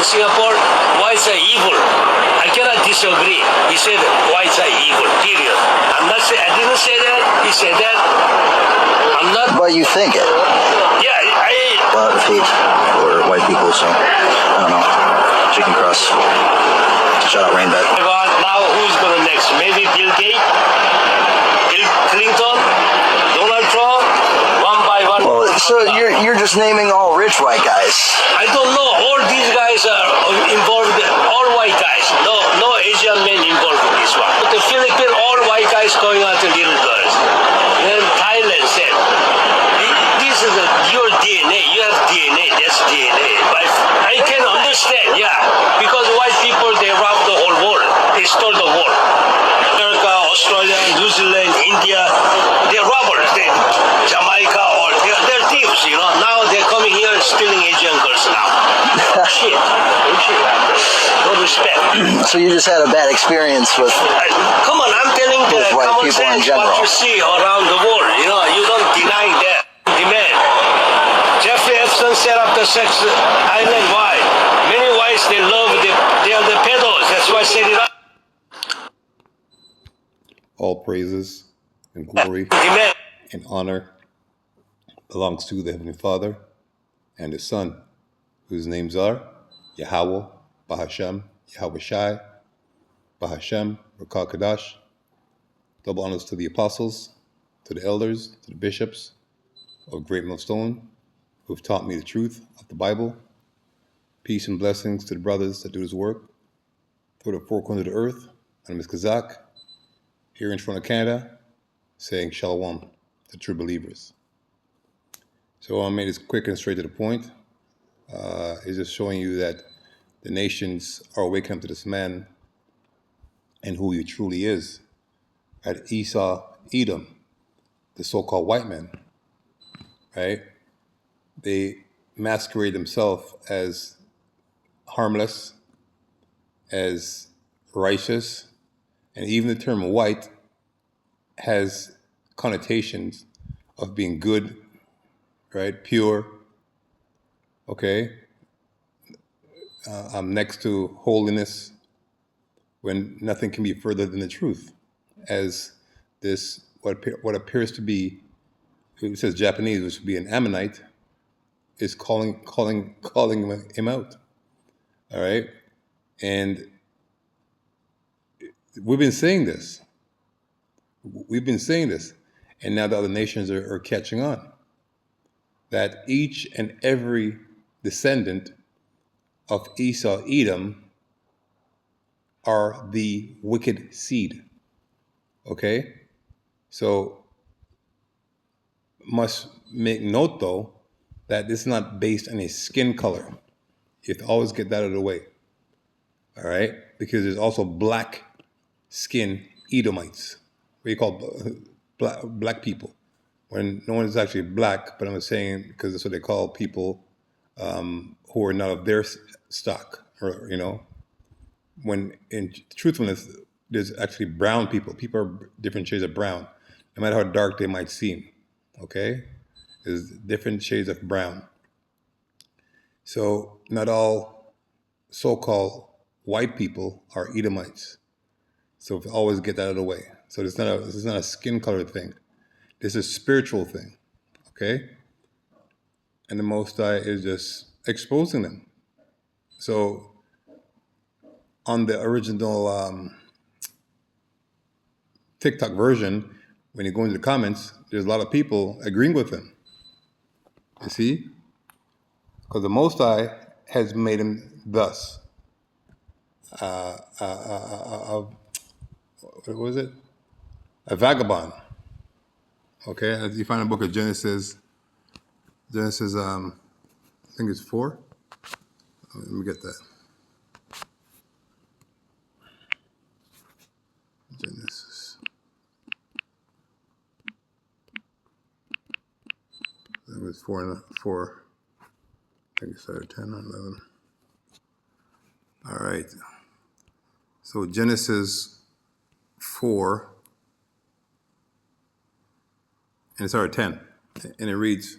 Singapore, whites are evil. I cannot disagree. He said whites are evil, period. I didn't say that. He said that. I'm not. But you think it. Yeah, A lot of hate for white people, so I don't know. Chicken cross. Shout out Rainbet. Now who's going to next? Maybe Bill Gates? Bill Clinton? Donald Trump? One by one. Well, so you're just naming all rich white guys. I don't know. All these guys are involved. All white guys. No Asian men involved in this one. The Philippines, all white guys going out to little girls. Then Thailand said, this is your DNA. You have DNA. That's DNA. But I can understand, yeah. Because white people, they rob the whole world. They stole the world. America, Australia, New Zealand, India, they're robbers. Jamaica, all. They're thieves, you know. Now they're coming here stealing Asian girls now. Shit. No respect. So you just had a bad experience with. Come on, I'm telling you, white common people in sense, general. what you see around the world, you know, you don't deny that. Demand. Jeffrey Epstein set up the sex island. Why? Many whites, they are the pedos. That's why I set it up. All praises and glory Demand. and honor belongs to the Heavenly Father and His Son, whose names are Yahweh, Bahashem, Yahweh Shai, Bahashem, Rakah Kadash. Double honors to the apostles, to the elders, to the bishops of Great Millstone, who have taught me the truth of the Bible. Peace and blessings to the brothers that do this work through the four corners of the earth. My name is Kazak, here in Toronto, Canada, saying Shalom to true believers. So I made this quick and straight to the point. It's just showing you that the nations are awakening to this man and who he truly is. At Esau, Edom, the so-called white man, right? They masquerade themselves as harmless, as righteous, and even the term white has connotations of being good, right? Pure, okay? Next to holiness, when nothing can be further than the truth. As this, what appears to be, it says Japanese, which would be an Ammonite, is calling him out. All right? And we've been saying this. And now the other nations are catching on. That each and every descendant of Esau, Edom, are the wicked seed. Okay? So, must make note though, that this is not based on a skin color. You have to always get that out of the way. All right? Because there's also black skin Edomites. What do you call black people? When no one is actually black, but I'm saying because that's what they call people who are not of their stock, or, you know. When in truthfulness, there's actually brown people. People are different shades of brown, no matter how dark they might seem, okay? There's different shades of brown. So not all so-called white people are Edomites. So always get that out of the way. So this is not a skin color thing. This is a spiritual thing, okay? And the Most High is just exposing them. So on the original TikTok version, when you go into the comments, there's a lot of people agreeing with him. You see? Because the Most High has made him thus. What was it? A vagabond. Okay, as you find in the book of Genesis, I think it's 4. Let me get that. Genesis. I think it's 4. I think it's either 10 or 11. All right. So Genesis 4, and it's start at 10, and it reads,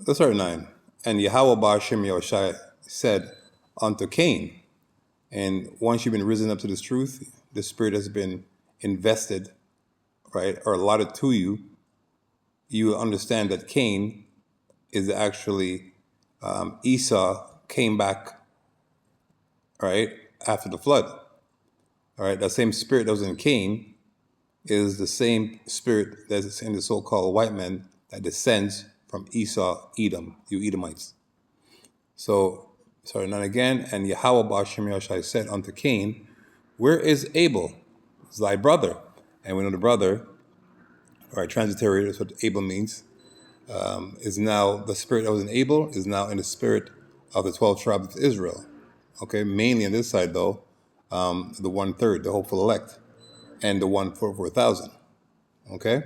let's start at 9. And Yahweh Ba'ashem Yahushai said, unto Cain. And once you've been risen up to this truth, the Spirit has been invested, right, or allotted to you, you understand that Cain is actually Esau came back, right, after the flood. All right, that same spirit that was in Cain is the same spirit that's in the so-called white man that descends from Esau, Edom, you Edomites. So, sorry, not again. And Yahweh Ba'ashem Yahushai said unto Cain, where is Abel, thy brother? And we know the brother, all right, transitory, that's what Abel means, is now, the spirit that was in Abel is now in the spirit of the 12 tribes of Israel. Okay, mainly on this side though, the 1/3, the hopeful elect, and the 1 for 4,000. Okay?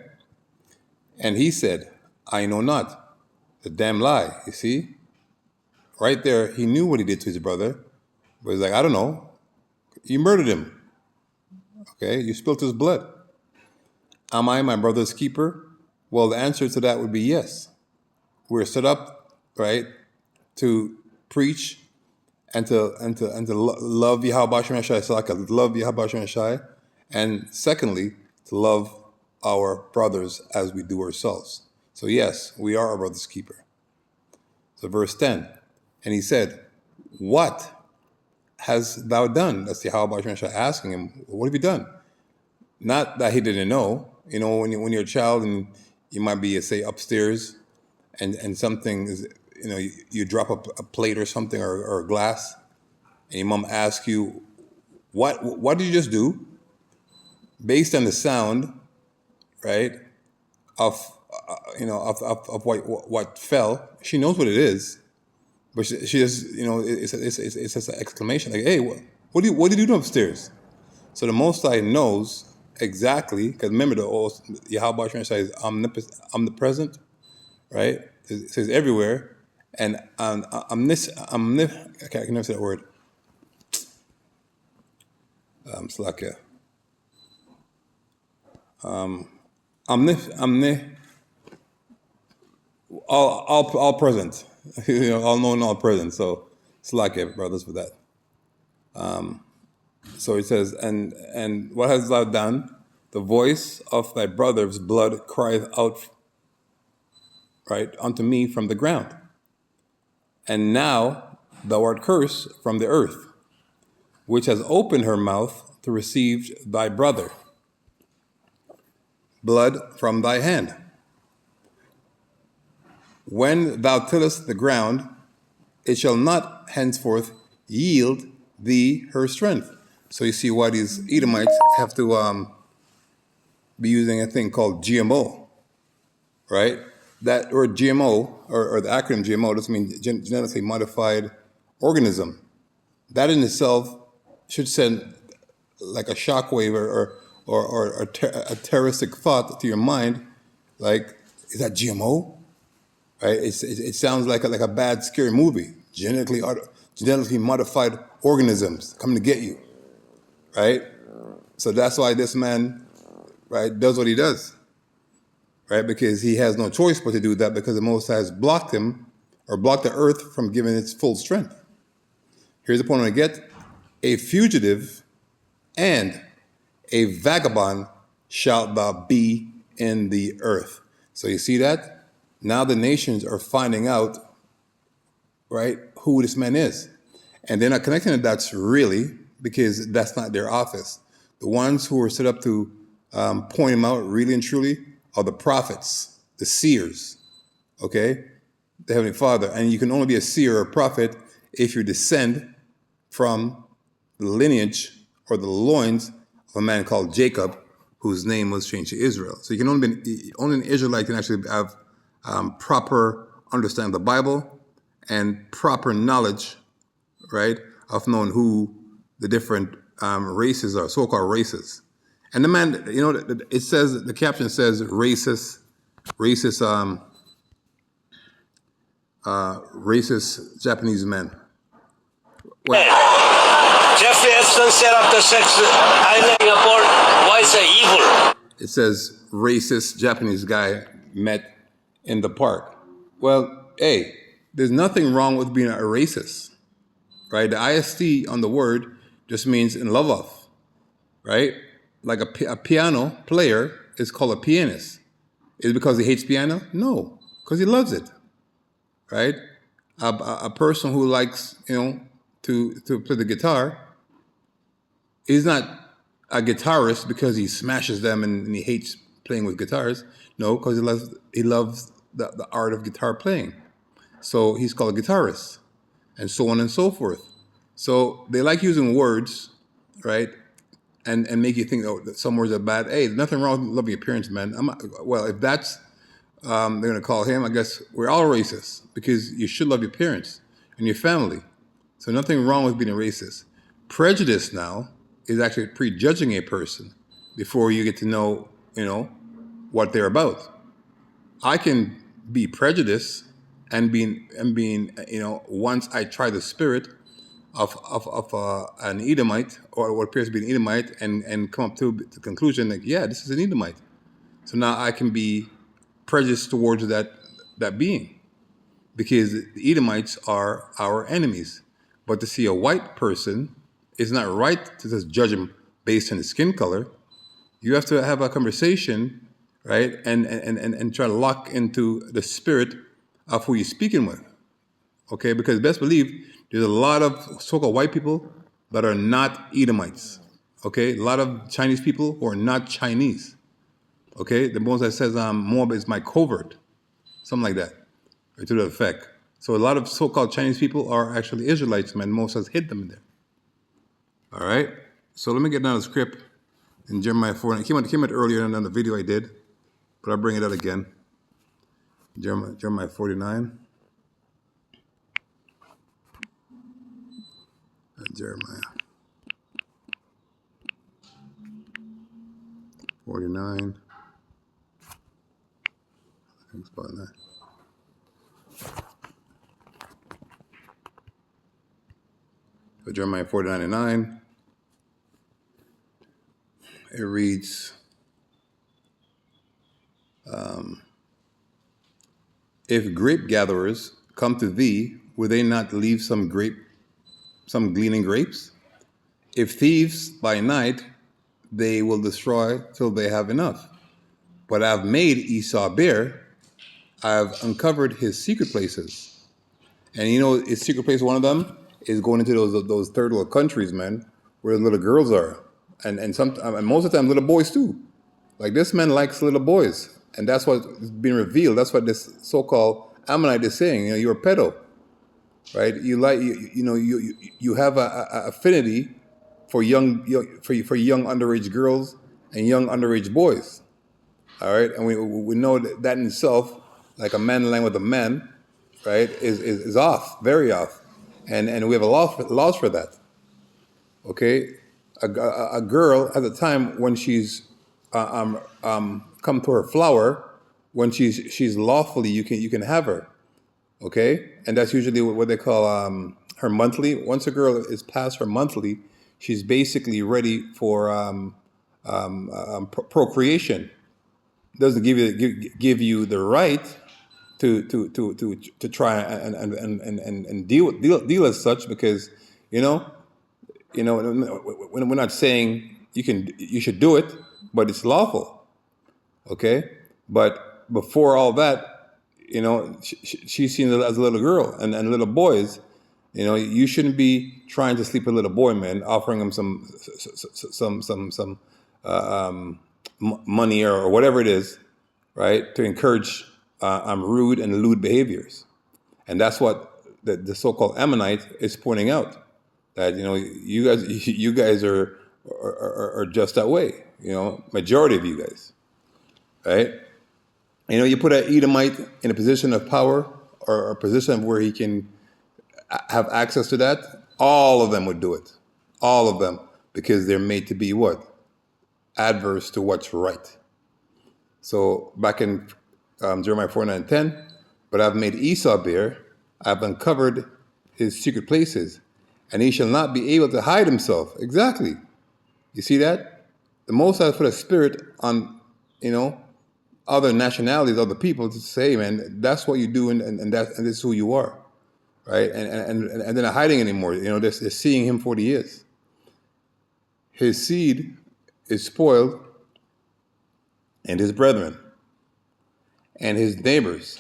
And he said, I know not. The damn lie, you see? Right there, he knew what he did to his brother, but he's like, I don't know. You murdered him. Okay? You spilled his blood. Am I my brother's keeper? Well, the answer to that would be yes. We're set up, right, to preach and to love Yahweh B'Shem Yeshai, so I can love Yahweh B'Shem Yeshai, and secondly, to love our brothers as we do ourselves. So yes, we are our brother's keeper. So verse 10, and he said, what hast thou done? That's Yahweh B'Shem Yeshai asking him, what have you done? Not that he didn't know. You know, when you're a child and you might be, say, upstairs and something is, you know, you drop a plate or something or a glass, and your mom asks you, what did you just do? Based on the sound, right, of what fell, she knows what it is, but she just, you know, it's just an exclamation like, hey, what did you do upstairs? So the Most High knows exactly, because remember Yahweh B'Shem Yeshai is omnipresent, right? It says everywhere, and I can never say that word. Slakia. All present, you know, all knowing, all present. So Slakia, brothers, for that. So he says, and what hast thou done? The voice of thy brother's blood crieth out, right, unto me from the ground. And now thou art cursed from the earth, which has opened her mouth to receive thy brother, blood from thy hand. When thou tillest the ground, it shall not henceforth yield thee her strength. So you see why these Edomites have to be using a thing called GMO, right? That word GMO, or the acronym GMO, doesn't mean genetically modified organism. That in itself should send like a shockwave or a terroristic thought to your mind, like, is that GMO? Right? It sounds like a bad, scary movie. Genetically modified organisms coming to get you, right? So that's why this man, right, does what he does, right? Because he has no choice but to do that, because the Most High has blocked him, or blocked the earth from giving its full strength. Here's the point I get: a fugitive and a vagabond shalt thou be in the earth. So you see that? Now the nations are finding out, right, who this man is. And they're not connecting the dots really, because that's not their office. The ones who are set up to point him out really and truly are the prophets, the seers, okay? The Heavenly Father. And you can only be a seer or a prophet if you descend from the lineage or the loins of a man called Jacob, whose name was changed to Israel. So you can only an Israelite can actually have proper understanding of the Bible and proper knowledge, right, of knowing who the different races are, so-called races. And the man, you know, it says, the caption says racist Japanese men. Jeffrey Epstein set up the sex island in Singapore. Why is it evil? It says racist Japanese guy met in the park. Well, hey, there's nothing wrong with being a racist, right? The IST on the word just means in love of, right? Like a piano player is called a pianist. Is it because he hates piano? No, because he loves it, right? A person who likes, to play the guitar is not a guitarist because he smashes them and he hates playing with guitars. No, because he loves the art of guitar playing. So he's called a guitarist, and so on and so forth. So they like using words, right? And make you think, oh, that some words are bad. Hey, nothing wrong with loving your parents, man. Well, if that's they're going to call him, I guess we're all racist because you should love your parents and your family. So nothing wrong with being a racist. Prejudice now is actually prejudging a person before you get to know, what they're about. I can be prejudiced and being, once I try the spirit of an Edomite or what appears to be an Edomite and come up to the conclusion that, yeah, this is an Edomite. So now I can be prejudiced towards that being because the Edomites are our enemies. But to see a white person, it's not right to just judge him based on his skin color. You have to have a conversation, right? And try to lock into the spirit of who you're speaking with. Okay, because best believe there's a lot of so-called white people that are not Edomites. Okay, a lot of Chinese people who are not Chinese. Okay, the Moses says Moab is my covert, something like that, or to that effect. So a lot of so-called Chinese people are actually Israelites, man. Moses hid them in there. All right, so let me get down the script in Jeremiah 4. It came out earlier than the video I did, but I'll bring it out again. Jeremiah 49. Jeremiah 49. I think it's about that. So Jeremiah 49:9. It reads, if grape gatherers come to thee, will they not leave some gleaning grapes? If thieves by night, they will destroy till they have enough. But I've made Esau bare, I've uncovered his secret places. And his secret place, one of them, is going into those third world countries, man, where the little girls are. And most of the time, little boys too. Like this man likes little boys. And that's what's being revealed. That's what this so-called Ammonite is saying. You're a pedo, right? You have a affinity for young underage girls and young underage boys. All right, and we know that in itself, like a man lying with a man, right, is off, very off, and we have laws for that. Okay, a girl at the time when she's come to her flower, when she's lawfully, you can have her. Okay, and that's usually what they call her monthly. Once a girl is past her monthly, she's basically ready for procreation. Doesn't give you the right to try and deal as such, because we're not saying you should do it, but it's lawful. Okay, but before all that, she's seen as a little girl and little boys. You shouldn't be trying to sleep with a little boy, man, offering him some money or whatever it is, right, to encourage rude and lewd behaviors. And that's what the so-called Ammonite is pointing out, that you guys are just that way. Majority of you guys, right? You put an Edomite in a position of power or a position where he can have access to that, all of them would do it. All of them, because they're made to be what? Adverse to what's right. So back in Jeremiah 49:10, but I've made Esau bare, I've uncovered his secret places, and he shall not be able to hide himself. Exactly. You see that? The Most High put a spirit on, other nationalities, other people, to say, man, that's what you do, and this is who you are. right? And they're not hiding anymore. You know, they're seeing him for what he is. His seed is spoiled, and his brethren, and his neighbors,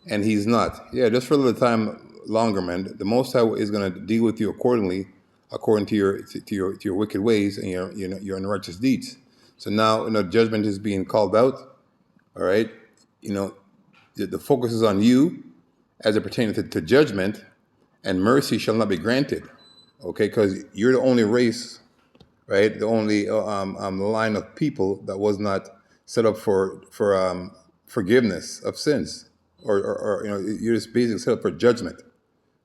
and he's not. Yeah, just for a little time longer, man. The Most High is going to deal with you accordingly, according to your wicked ways and your unrighteous deeds. So now, judgment is being called out. All right, the focus is on you as it pertains to judgment, and mercy shall not be granted. Okay, because you're the only race, right? The only line of people that was not set up for forgiveness of sins, or you're just basically set up for judgment.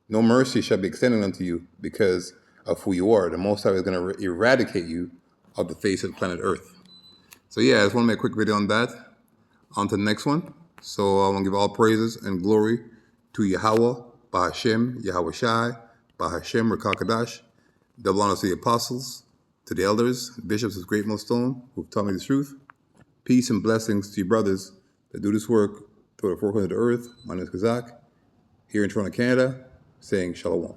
No mercy shall be extended unto you because of who you are. The Most High is going to eradicate you of the face of planet Earth. So yeah, I just want to make a quick video on that. On to the next one. So I want to give all praises and glory to Yahweh, Bahashem, Yahweh Shai, Bahashem, Rakakadash. Double honors to the apostles, to the elders, bishops of Great Millstone, who've taught me the truth. Peace and blessings to you brothers that do this work toward the four corners of the earth. My name is Kazak, here in Toronto, Canada, saying Shalom.